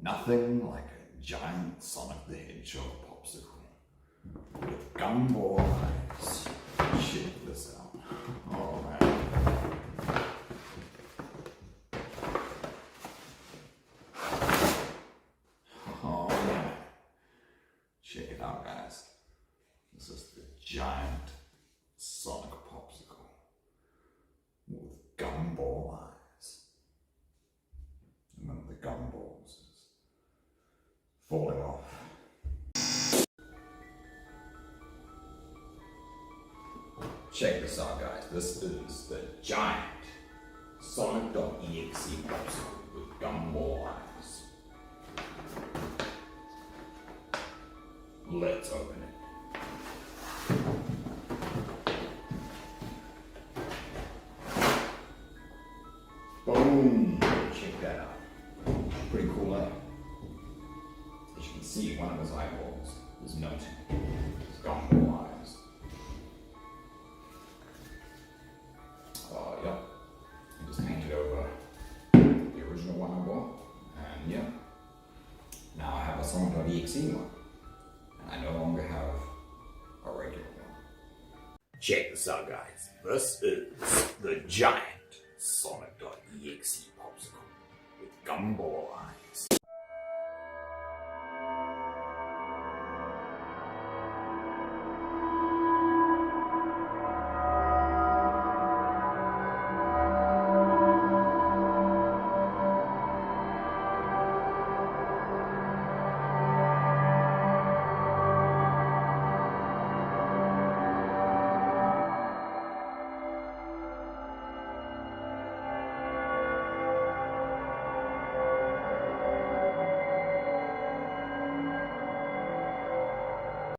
Nothing like a giant Sonic the Hedgehog popsicle with gumball eyes. Check this out. Oh man. Oh man. Check it out, guys. This is the giant Sonic popsicle with gumball eyes. And then the gumballs is falling off. Check this out, guys. This is the giant Sonic.exe popsicle with gumball eyes. Let's open it. Boom! Check that out. Pretty cool, eh? As you can see, one of his eyeballs is melting. His gumball eyes. Yep. I just painted over the original one I bought. And yeah. Now I have a Sonic.exe one. And I no longer have a regular one. Check this out, guys. This is the giant Sonic.exe popsicle with gumball eyes.